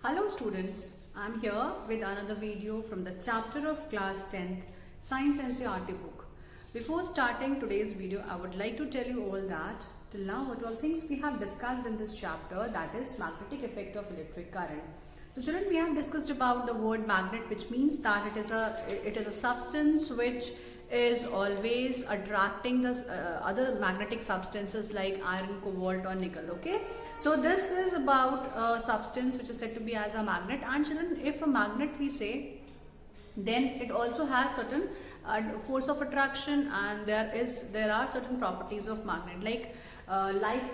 Hello students, I'm here with another video from the chapter of class 10th Science NCERT book. Before starting today's video, I would like to tell you all that till now what all things we have discussed in this chapter, that is magnetic effect of electric current. So children, we have discussed about the word magnet, which means that it is a substance which is always attracting the other magnetic substances like iron, cobalt or nickel. Okay, so this is about a substance which is said to be as a magnet. And children, if a magnet we say, then it also has certain force of attraction, and there are certain properties of magnet, like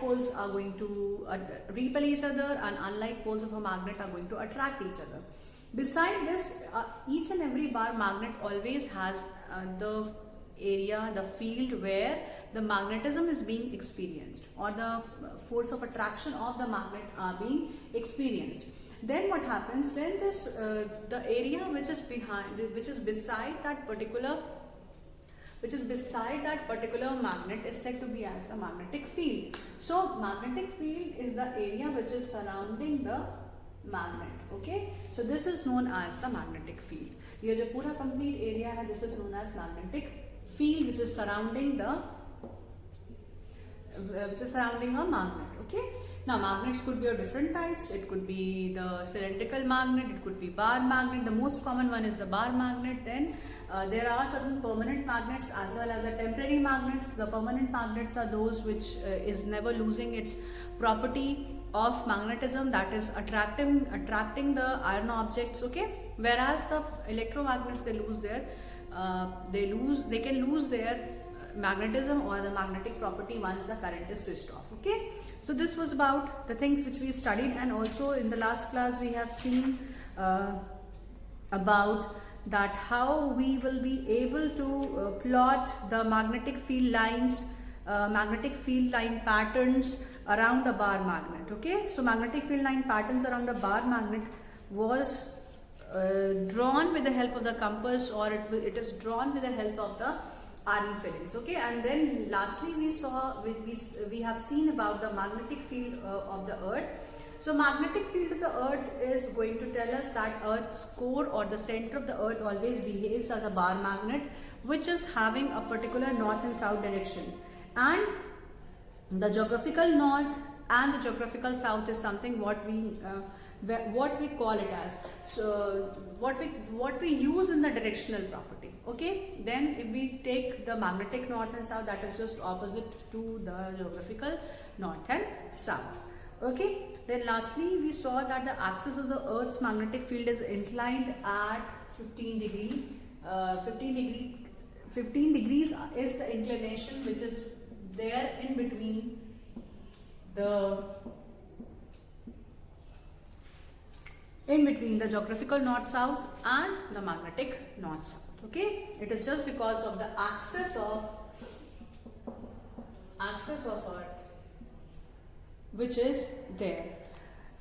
poles are going to repel each other and unlike poles of a magnet are going to attract each other. Beside this, each and every bar magnet always has the area, the field where the magnetism is being experienced, or the force of attraction of the magnet are being experienced. Then what happens? Then this the area which is beside that particular magnet is said to be as a magnetic field. So magnetic field is the area which is surrounding the magnet. Okay, so this is known as the magnetic field. ये जो पूरा complete area है, this is known as magnetic field, which is surrounding a magnet. Okay, now magnets could be of different types. It could be the cylindrical magnet, it could be bar magnet. The most common one is the bar magnet. Then there are certain permanent magnets as well as the temporary magnets. The permanent magnets are those which is never losing its property of magnetism, that is attracting the iron objects. Okay, whereas the electromagnets, they can lose their magnetism or the magnetic property once the current is switched off. Okay, so this was about the things which we studied, and also in the last class we have seen about that how we will be able to plot the magnetic field lines, magnetic field line patterns around a bar magnet. Okay, so magnetic field line patterns around a bar magnet was drawn with the help of the compass, or it is drawn with the help of the iron fillings. Okay, and then lastly we have seen about the magnetic field of the earth. So magnetic field of the earth is going to tell us that earth's core or the center of the earth always behaves as a bar magnet, which is having a particular north and south direction, and the geographical north and the geographical south is something what we call it as. So what we use in the directional property. Okay, then if we take the magnetic north and south, that is just opposite to the geographical north and south. Okay, then lastly we saw that the axis of the earth's magnetic field is inclined at 15 degree. 15 degrees is the inclination which is there in between the geographical north-south and the magnetic north-south. Okay, it is just because of the axis of earth which is there.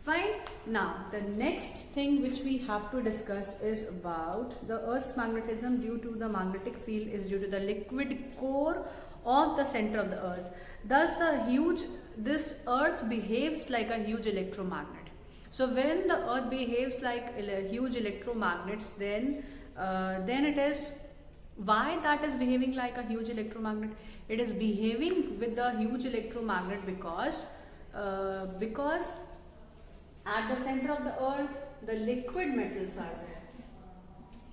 Fine. Now the next thing which we have to discuss is about the earth's magnetism due to the magnetic field is due to the liquid core of the center of the earth. Thus this earth behaves like a huge electromagnet. So when the earth behaves like a huge electromagnets, then it is, why that is behaving like a huge electromagnet? It is behaving with the huge electromagnet because at the center of the earth the liquid metals are there.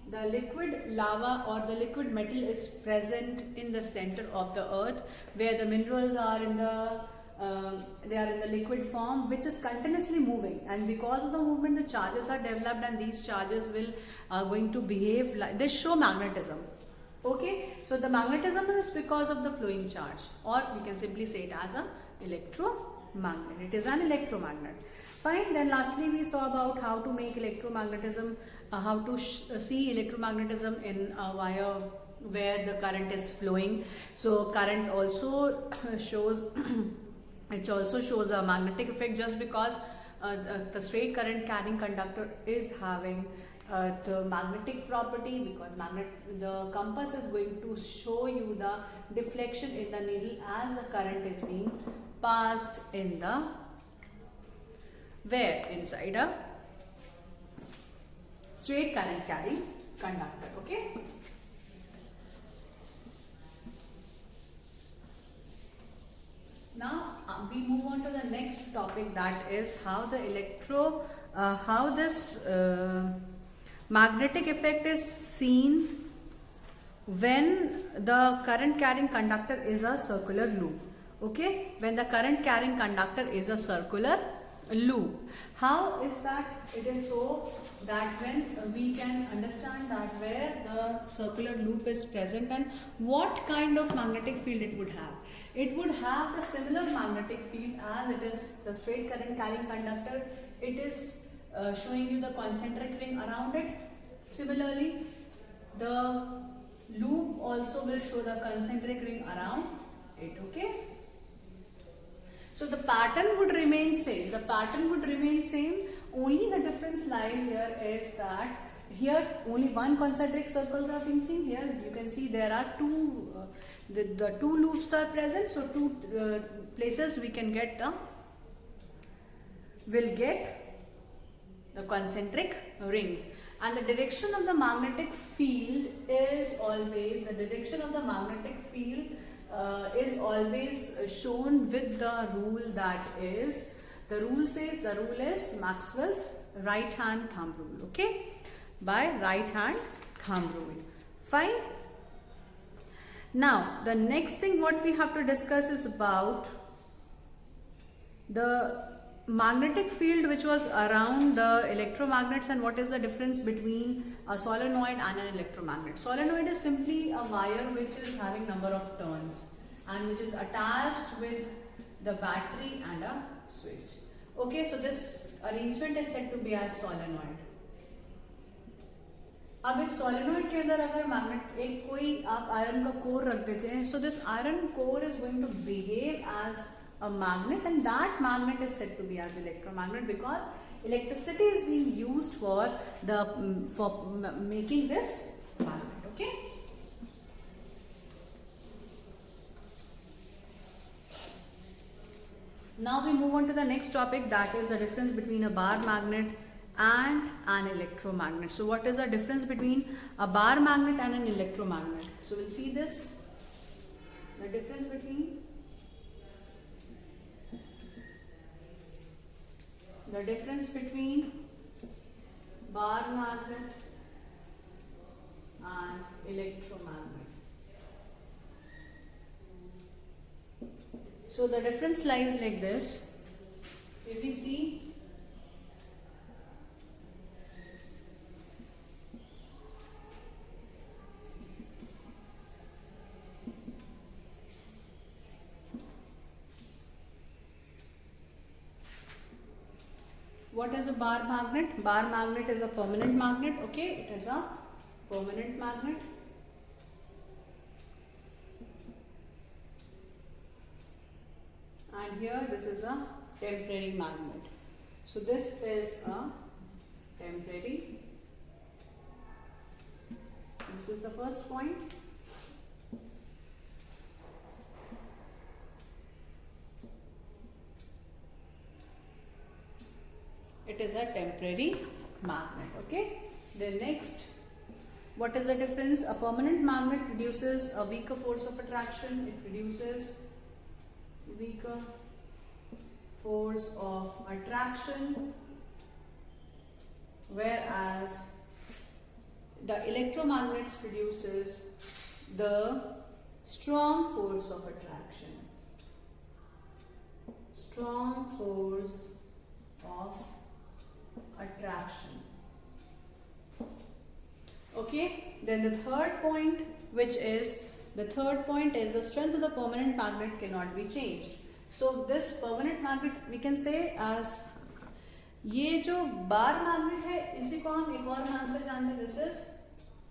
The liquid lava or the liquid metal is present in the center of the earth, where the minerals are in the liquid form, which is continuously moving, and because of the movement the charges are developed, and these charges are going to behave like they show magnetism. Okay, so the magnetism is because of the flowing charge, or we can simply say it as an electromagnet. It is an electromagnet. Fine. Then lastly we saw about how to make electromagnetism, how to see electromagnetism in a wire where the current is flowing. So current also shows it also shows a magnetic effect, just because the straight current carrying conductor is having the magnetic property, because the compass is going to show you the deflection in the needle as the current is being passed in the inside a straight current carrying conductor. Okay. Now we move on to the next topic, that is how this magnetic effect is seen when the current carrying conductor is a circular loop. Okay, when the current carrying conductor is a circular loop. How is that? It is so that when we can understand that where the circular loop is present and what kind of magnetic field it would have. It would have the similar magnetic field as it is the straight current carrying conductor. It is showing you the concentric ring around it. Similarly, the loop also will show the concentric ring around it. Okay. So the pattern would remain same. The pattern would remain same. Only the difference lies here is that here only one concentric circles are being seen. Here you can see there are two. The two loops are present. So two places we can get the concentric rings. And the direction of the magnetic field is always shown with the rule, that is, the rule is Maxwell's right hand thumb rule. Okay, by right hand thumb rule. Fine. Now the next thing what we have to discuss is about the magnetic field which was around the electromagnets and what is the difference between a solenoid and an electromagnet. Solenoid is simply a wire which is having number of turns and which is attached with the battery and a switch. Okay, so this arrangement is said to be as solenoid. अब इस solenoid के अंदर अगर magnet एक कोई आप iron का core रख देते हैं, so this iron core is going to behave as a magnet, and that magnet is said to be as electromagnet because electricity is being used for making this magnet. Okay. Now we move on to the next topic, that is the difference between a bar magnet and an electromagnet. So what is the difference between a bar magnet and an electromagnet? So we'll see this. The difference between bar magnet and electromagnet. So the difference lies like this. If we see, what is a bar magnet? Bar magnet is a permanent magnet. Okay, it is a permanent magnet. And here this is a temporary magnet. So this is a temporary. This is the first point. It is a temporary magnet. Okay. Then next, what is the difference? A permanent magnet produces a weaker force of attraction. It produces weaker force of attraction, whereas the electromagnets produces the strong force of attraction. Strong force of attraction. Okay, then the third point, is the strength of the permanent magnet cannot be changed. So this permanent magnet we can say as, ये जो bar magnet है इसी को हम एक और नाम से जानते हैं, this is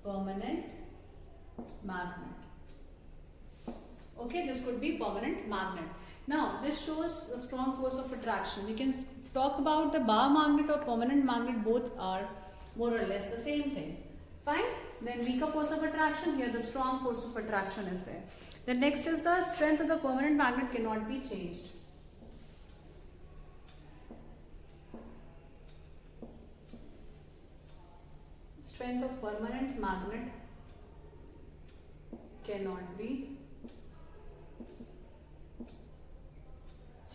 permanent magnet. Okay, this could be permanent magnet. Now this shows the strong force of attraction. We can talk about the bar magnet or permanent magnet, both are more or less the same thing. Fine. Then weaker force of attraction, here the strong force of attraction is there. Then next is the strength of the permanent magnet cannot be changed. strength of permanent magnet cannot be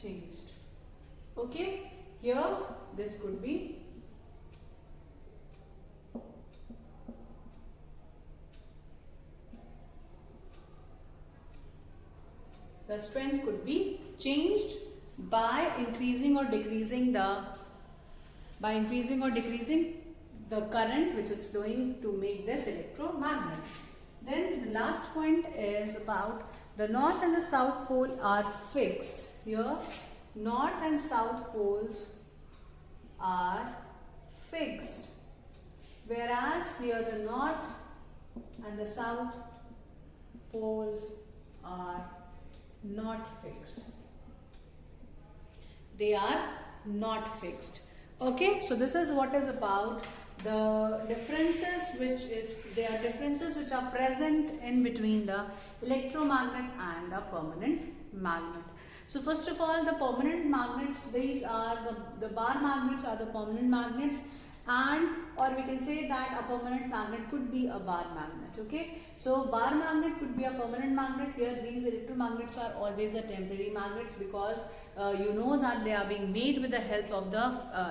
changed. Okay, here this could be the strength could be changed by increasing or decreasing the current which is flowing to make this electromagnet. Then the last point is about the north and the south pole are fixed. Here north and south poles are fixed, whereas here the north and the south poles are not fixed. They are not fixed. Okay, so this is what is about the differences which are present in between the electromagnet and the permanent magnet. So first of all, the permanent magnets, these are the bar magnets are the permanent magnets, and or we can say that a permanent magnet could be a bar magnet. Okay, so bar magnet could be a permanent magnet. Here these electromagnets are always a temporary magnets, because you know that they are being made with the help of the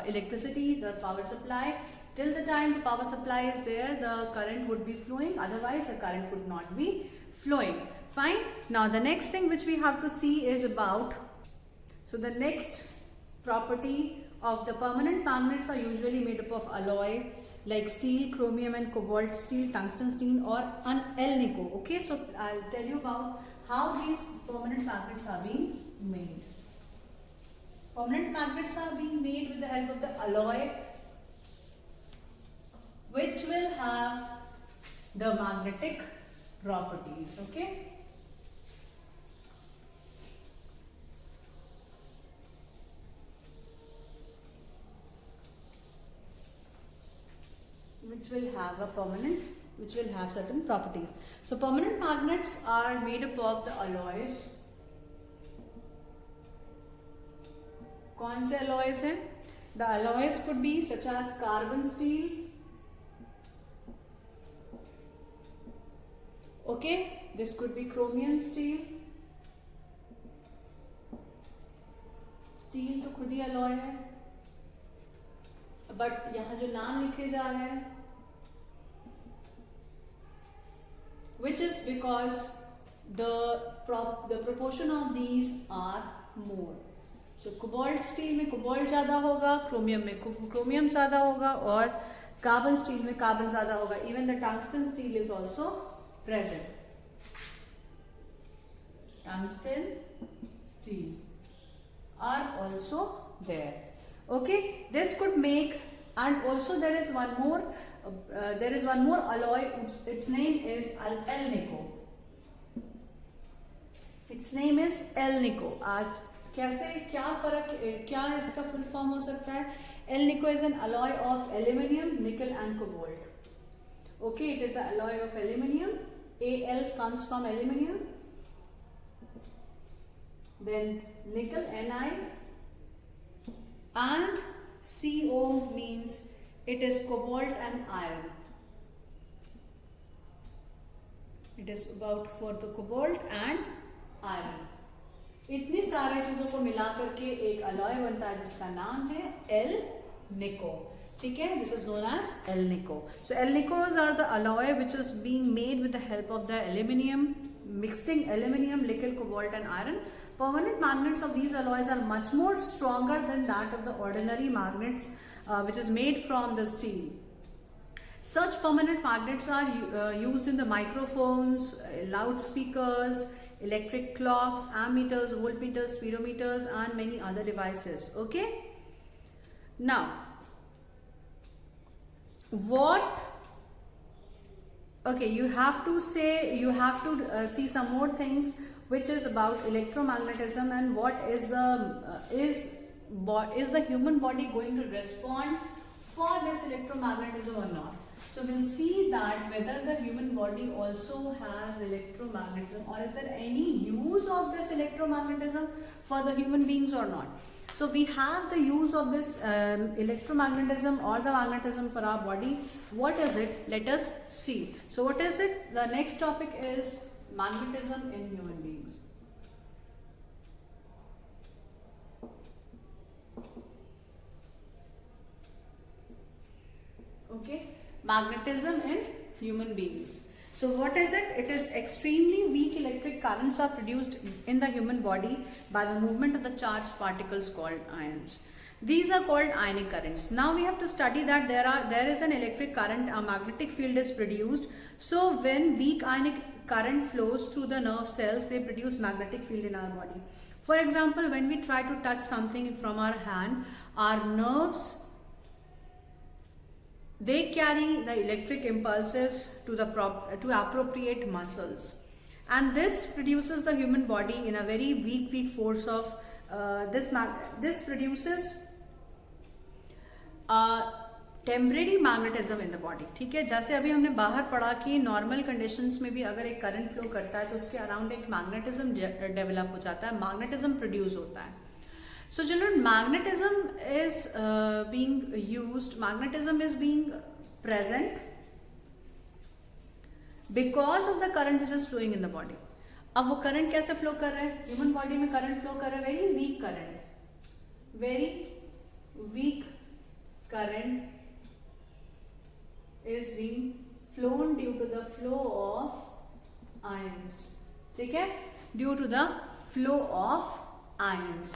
electricity, the power supply. Till the time the power supply is there, the current would be flowing, otherwise the current would not be flowing. Fine. Now the next thing which we have to see is about, so the next property of the permanent magnets are usually made up of alloy like steel, chromium and cobalt steel, tungsten steel or an alnico. Okay, so I'll tell you about how these permanent magnets are being made. Permanent magnets are being made with the help of the alloy, which will have the magnetic properties. Okay, which will have certain properties. So permanent magnets are made up of the alloys. कौन से alloys हैं? The alloys could be such as carbon steel. Okay, this could be chromium steel. Steel तो खुद ही alloy है, but यहाँ जो नाम लिखे जा रहे हैं, which is because the proportion of these are more. So cobalt steel में cobalt ज़्यादा होगा, chromium में chromium ज़्यादा होगा और carbon steel में carbon ज़्यादा होगा. Even the tungsten steel is also present. Tungsten steel are also there. Okay, this could make, and also there is one more alloy. Its name is alnico. Its name is alnico. आज कैसे क्या फर्क क्या इसका full form हो सकता है? Alnico is an alloy of aluminium, nickel and cobalt. Okay, it is an alloy of aluminium. Al comes from aluminium. Then nickel, Ni, and Co means it is cobalt and iron. It is about for the cobalt and iron. इतनी सारी चीजों को मिलाकर के एक alloy बनता है जिसका नाम है alnico. ठीक है, this is known as alnico. So alnicos are the alloy which is being made with the help of the aluminium, mixing aluminium, nickel, cobalt and iron. Permanent magnets of these alloys are much more stronger than that of the ordinary magnets which is made from the steel. Such permanent magnets are used in the microphones, loudspeakers, electric clocks, ammeters, voltmeters, speedometers and many other devices. Okay, now you have to see some more things which is about electromagnetism and what is the human body going to respond for this electromagnetism or not. So we'll see that whether the human body also has electromagnetism or is there any use of this electromagnetism for the human beings or not. So we have the use of this electromagnetism or the magnetism for our body. What is it? Let us see. So what is it? The next topic is magnetism in human beings. Okay, magnetism in human beings. So what is it? It is extremely weak electric currents are produced in the human body by the movement of the charged particles called ions. These are called ionic currents. Now we have to study that there is an electric current, a magnetic field is produced. So when weak ionic current flows through the nerve cells, they produce magnetic field in our body. For example, when we try to touch something from our hand, our nerves, they carry the electric impulses to appropriate muscles, and this produces the human body in a very weak force of this produces temporary magnetism in the body. ठीक है, जैसे अभी हमने बाहर पढ़ा कि normal conditions में भी अगर एक करंट फ्लो करता है तो उसके अराउंड एक मैग्नेटिज्म डेवलप हो जाता है, मैग्नेटिज्म प्रोड्यूस होता है. So children, magnetism is being present because of the current which is flowing in the body. अब वो करंट कैसे फ्लो कर रहा है? ह्यूमन बॉडी में करंट फ्लो कर रहा है, very weak current is being flown due to the flow of ions. ठीक है, due to the flow of ions.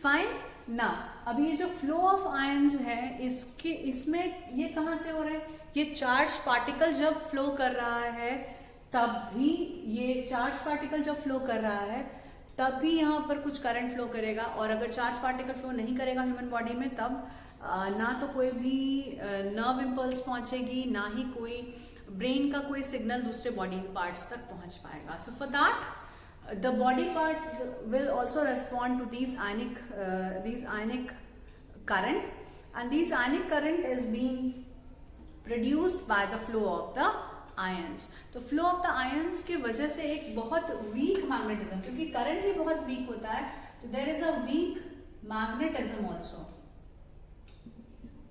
Fine ना. अभी ये जो फ्लो ऑफ आयंस है इसमें ये कहां से हो रहा है? ये चार्ज पार्टिकल जब फ्लो कर रहा है तब भी तब भी यहाँ पर कुछ करंट फ्लो करेगा, और अगर चार्ज पार्टिकल फ्लो नहीं करेगा ह्यूमन बॉडी में तब ना तो कोई भी नर्व इम्पल्स पहुंचेगी, ना ही कोई ब्रेन का कोई सिग्नल दूसरे बॉडी पार्ट्स तक पहुंच पाएगा. So for that the body parts will also respond to these ionic current, and these ionic current is being produced by the flow of the ions. तो flow of the ions के वजह से एक बहुत weak magnetism, क्योंकि current ही बहुत weak होता है, तो there is a weak magnetism also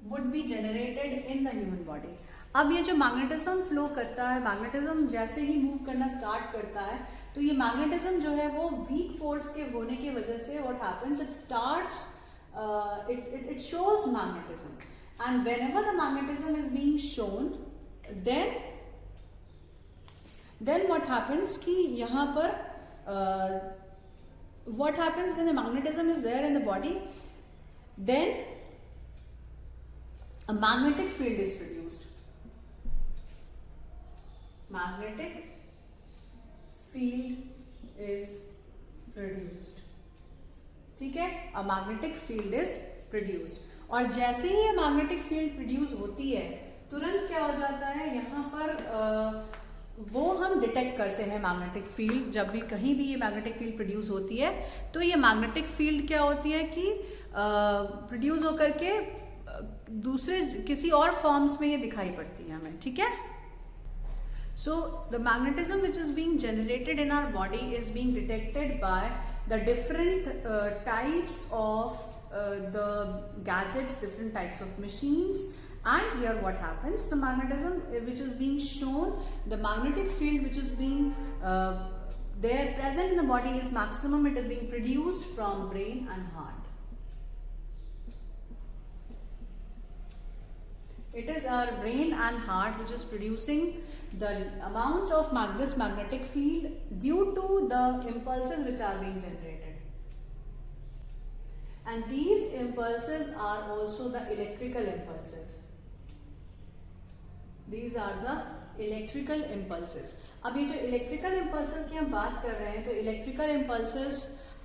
would be generated in the human body. अब ये जो मैग्नेटिज्म फ्लो करता है, मैग्नेटिज्म जैसे ही मूव करना स्टार्ट करता है तो ये मैग्नेटिज्म जो है वो वीक फोर्स के होने की वजह से what happens, it shows magnetism, and whenever the magnetism is being shown then what happens कि यहाँ पर what happens when the magnetism is there in the body, then a magnetic field is produced. Magnetic field is produced. ठीक है, a magnetic field is produced. और जैसे ही ये magnetic field produce होती है तुरंत क्या हो जाता है, यहाँ पर वो हम डिटेक्ट करते हैं मैग्नेटिक फील्ड. जब भी कहीं भी ये मैग्नेटिक फील्ड प्रोड्यूस होती है तो ये मैग्नेटिक फील्ड क्या होती है कि प्रोड्यूस होकर के दूसरे किसी और फॉर्म्स में ये दिखाई पड़ती है हमें. ठीक है, so the magnetism which is being generated in our body is being detected by the different types of the gadgets, different types of machines, and here what happens, the magnetism which is being shown, the magnetic field which is being there present in the body is maximum, it is being produced from brain and heart. It is our brain and heart which is producing the amount of this magnetic field due to the impulses which are being generated. And these impulses are also the electrical impulses. These are the electrical impulses. अब ये जो electrical impulses की हम बात कर रहे हैं तो electrical impulses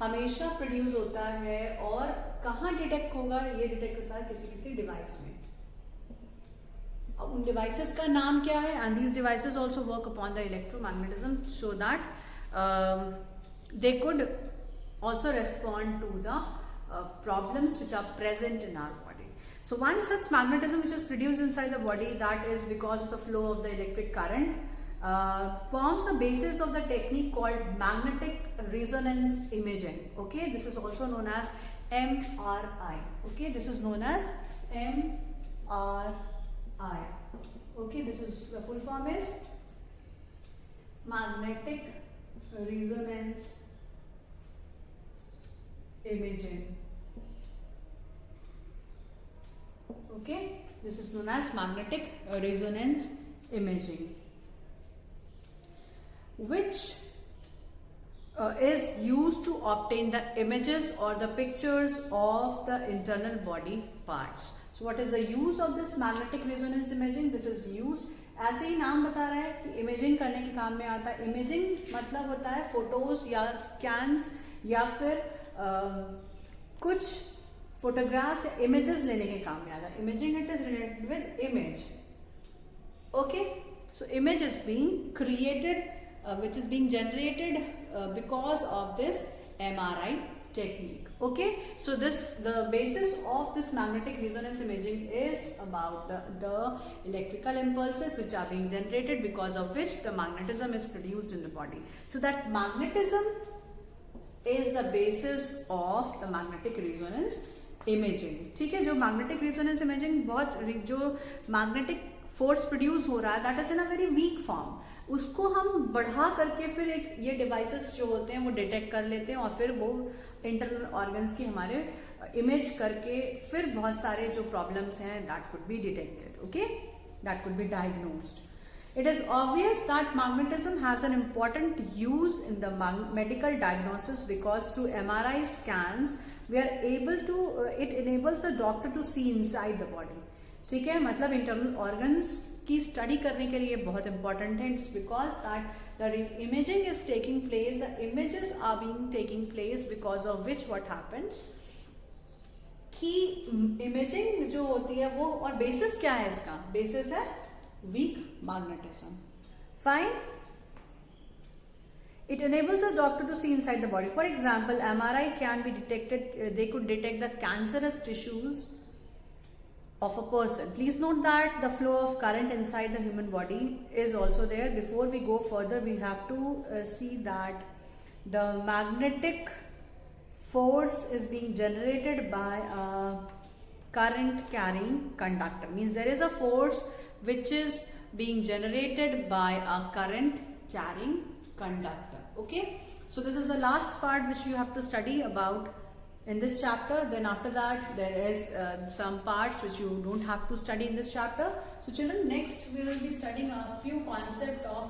हमेशा produce होता है, और कहाँ डिटेक्ट होगा? ये डिटेक्ट होता है किसी डिवाइस में. अब उन डिवाइसेस का नाम क्या है? And these devices also work upon the electromagnetism so that they could also respond to the problems which are present in our body. So one such magnetism which is produced inside the body, that is because of the flow of the electric current, forms the basis of the technique called magnetic resonance imaging. Okay, this is also known as MRI. Okay, this is known as MRI. Okay, this is the full form is magnetic resonance imaging. Okay, this is known as magnetic resonance imaging, which is used to obtain the images or the pictures of the internal body parts. So what is the use of this magnetic resonance imaging? This is used, ऐसे ही नाम बता रहा है कि imaging करने के काम में आता है. इमेजिंग मतलब होता है फोटोज या स्कैन्स या फिर कुछ फोटोग्राफ्स या इमेजेस लेने के काम में आता है. Imaging it is related with image. Okay, so image is being created which is being generated because of this MRI technique. Okay, so the basis of this magnetic resonance imaging is about the electrical impulses which are being generated, because of which the magnetism is produced in the body. So that magnetism is the basis of the magnetic resonance imaging. ठीक है, जो magnetic resonance imaging जो magnetic force produce हो रहा है, that is in a very weak form. उसको हम बढ़ा करके फिर एक ये डिवाइसेस जो होते हैं वो डिटेक्ट कर लेते हैं और फिर वो इंटरनल ऑर्गन्स की हमारे इमेज करके फिर बहुत सारे जो प्रॉब्लम्स हैं that could be detected. Okay, that could be diagnosed. It is obvious that magnetism has an important use in the medical diagnosis because through MRI scans we are able to it enables the doctor to see inside the body. ठीक है, मतलब internal organs की study करने के लिए बहुत important है. It's because that imaging is taking place, the images are being taking place because of which what happens कि इमेजिंग जो होती है वो, और बेसिस क्या है इसका? बेसिस है weak magnetism. Fine. It enables a doctor to see inside the body. For example, MRI can be detected, they could detect the cancerous tissues of a person. Please note that the flow of current inside the human body is also there. Before we go further, we have to see that the magnetic force is being generated by a current carrying conductor. Means there is a force which is being generated by a current carrying conductor. Okay, so this is the last part which you have to study about in this chapter. Then after that there is some parts which you don't have to study in this chapter. So children, next we will be studying a few concept of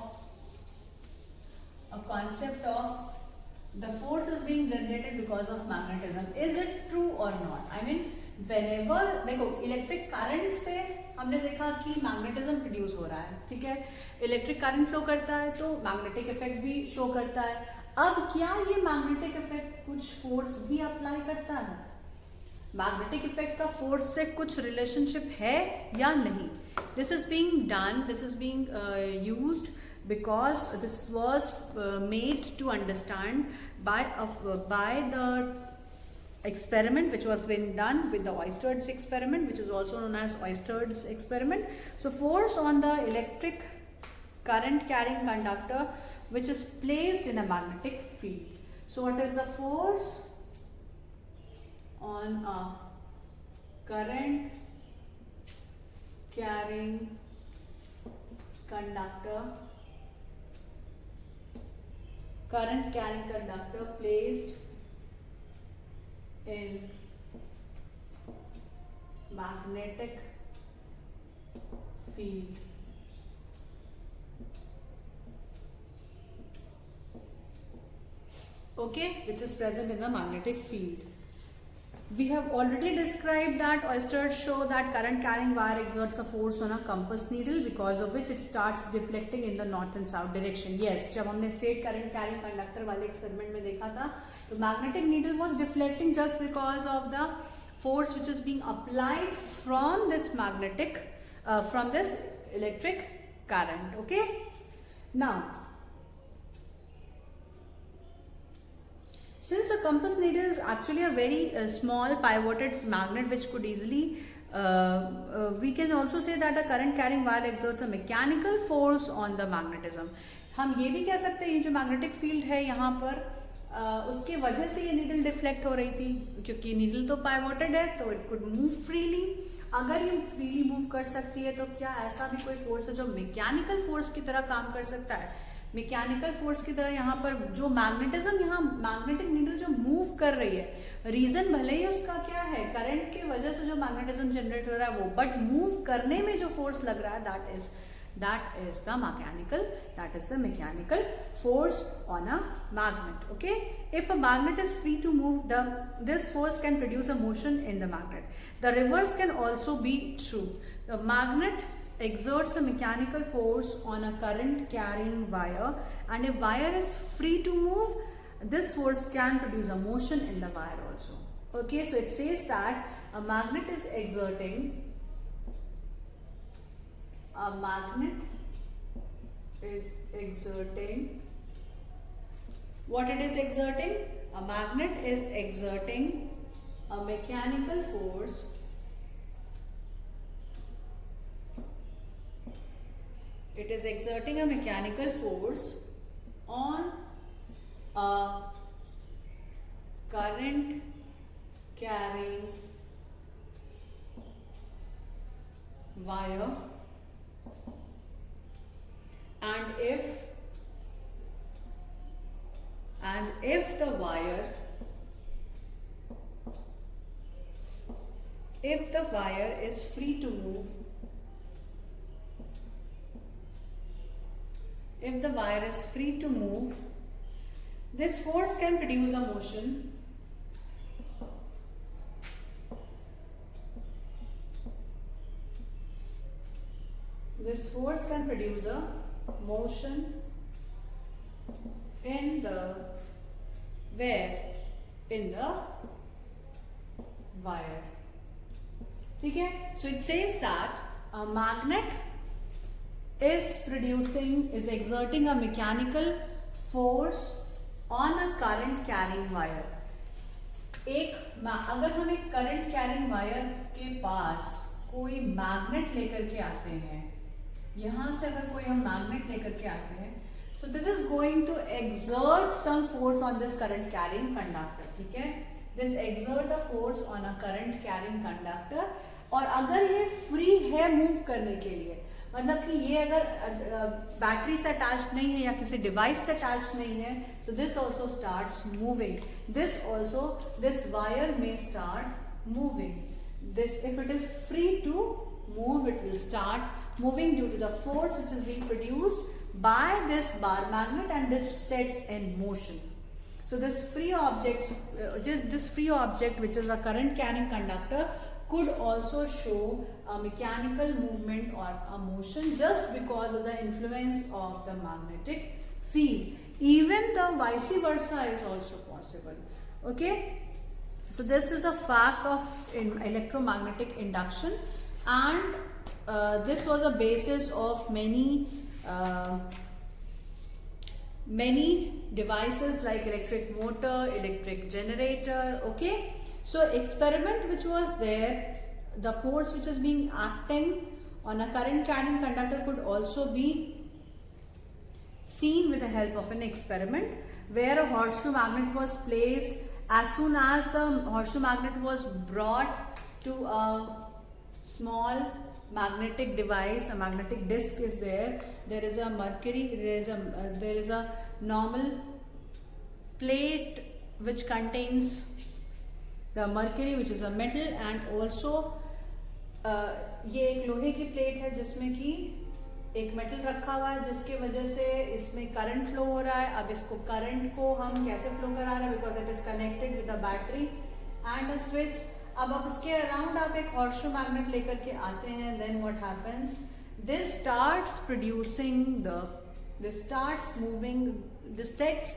the force is being generated because of magnetism. Is it true or not? I mean, whenever देखो electric current से हमने देखा कि magnetism produce हो रहा है. ठीक है, इलेक्ट्रिक करंट फ्लो करता है तो मैग्नेटिक इफेक्ट भी शो करता है. अब क्या ये मैग्नेटिक इफेक्ट कुछ फोर्स भी अप्लाई करता है? मैग्नेटिक इफेक्ट का फोर्स से कुछ रिलेशनशिप है या नहीं? This is being done, this is being used because this was made to understand by the experiment which was being done with the Oersted experiment, which is also known as Oersted's experiment. So force on the electric current carrying conductor which is placed in a magnetic field. So what is the force on a current carrying conductor placed in magnetic field? Okay, which is present in the magnetic field. We have already described that Oersted show that current carrying wire exerts a force on a compass needle because of which it starts deflecting in the north and south direction. Yes, जब हमने straight current carrying conductor वाले experiment में देखा था तो magnetic needle was deflecting just because of the force which is being applied from this from this electric current. Okay, now since a compass needle is actually a very small pivoted magnet which could easily we can also say that the current carrying wire exerts a mechanical force on the magnetism. हम ये भी कह सकते हैं ये जो magnetic field है यहाँ पर उसके वजह से ये नीडल डिफ्लेक्ट हो रही थी, क्योंकि नीडल तो पाइवोटेड है तो इट कुड मूव फ्रीली। अगर ये फ्रीली मूव कर सकती है तो क्या ऐसा भी कोई फोर्स है जो मैकेनिकल फोर्स की तरह काम कर सकता है? मैकेनिकल फोर्स की तरह यहाँ पर जो मैग्नेटिज्म, यहाँ मैग्नेटिक नीडल जो मूव कर रही है, रीजन भले ही उसका क्या है, करंट के वजह से जो मैग्नेटिज्म जनरेट हो रहा है वो, बट मूव करने में जो फोर्स लग रहा है that is the mechanical force on a magnet. Okay, if a magnet is free to move, this force can produce a motion in the magnet. The reverse can also be true. The magnet exerts a mechanical force on a current carrying wire, and if wire is free to move, this force can produce a motion in the wire also. Okay, so it says that a magnet is exerting what it is exerting? A magnet is exerting a mechanical force it is exerting a mechanical force on a current carrying wire, and if the wire is free to move, this force can produce a motion in the wire. Okay, so it says that a magnet is exerting a mechanical force on a current carrying wire. अगर हम एक current carrying wire के पास कोई magnet लेकर के आते हैं, यहां से अगर कोई हम मैग्नेट लेकर के आते हैं, so this is going to exert some force on this current carrying conductor. ठीक है, this exert a force on a current carrying conductor. और अगर ये फ्री है मूव करने के लिए, मतलब कि ये अगर बैटरी से अटैच्ड नहीं है या किसी डिवाइस से अटैच्ड नहीं है, so this also starts moving. This wire may start moving. If it is free to move, it will start moving due to the force which is being produced by this bar magnet, and this sets in motion. So this free object which is a current carrying conductor could also show a mechanical movement or a motion just because of the influence of the magnetic field. Even the vice versa is also possible. Okay, so this is a fact of electromagnetic induction, and this was a basis of many devices like electric motor, electric generator. Okay, so experiment which was there, the force which is being acting on a current carrying conductor could also be seen with the help of an experiment where a horseshoe magnet was placed. As soon as the horseshoe magnet was brought to a small magnetic device, a magnetic disc is there. There is a mercury. There is a normal plate which contains the mercury, which is a metal, and also ये एक लोहे की plate है जिसमें कि एक metal रखा हुआ है, जिसके वजह से इसमें करंट फ्लो हो रहा है. अब इसको करंट को हम कैसे फ्लो करा रहे हैं, because it is connected with a battery and a switch. अब इसके अराउंड आप एक हॉर्सशू मैग्नेट लेकर के आते हैं, then what happens, this starts moving, this sets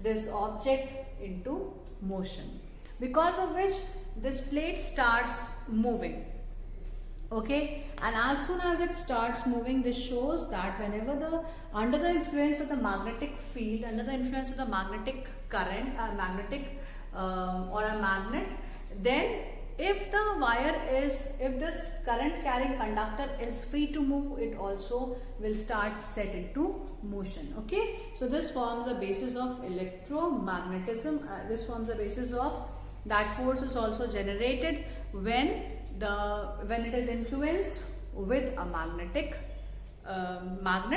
this object into motion, because of which this plate starts moving. Okay, and as soon as it starts moving, this shows that whenever under the influence of the magnetic field, under the influence of the magnetic current, or a magnet, then if this current carrying conductor is free to move, it also will start set into motion. Okay, so this forms the basis of electromagnetism. This forms the basis of that force is also generated when it is influenced with a magnet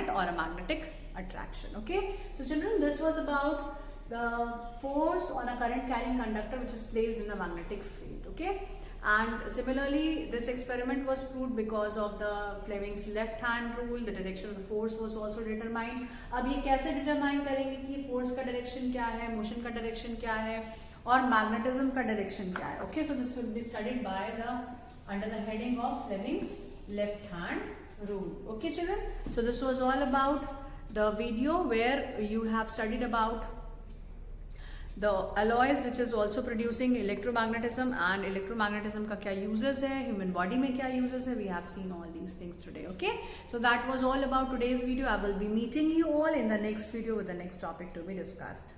or a magnetic attraction. Okay, so children, this was about the force on a current carrying conductor which is placed in a magnetic field. Okay, and similarly this experiment was proved because of the Fleming's left hand rule. The direction of the force was also determined. अब ये कैसे determine करेंगे कि force का direction क्या है, motion का direction क्या है और magnetism का direction क्या है. Okay, so this will be studied by under the heading of Fleming's left hand rule. Okay children, so this was all about the video where you have studied about the alloys which is also producing electromagnetism and electromagnetism का क्या uses है, human body में क्या uses है. We have seen all these things today. Okay, so that was all about today's video. I will be meeting you all in the next video with the next topic to be discussed.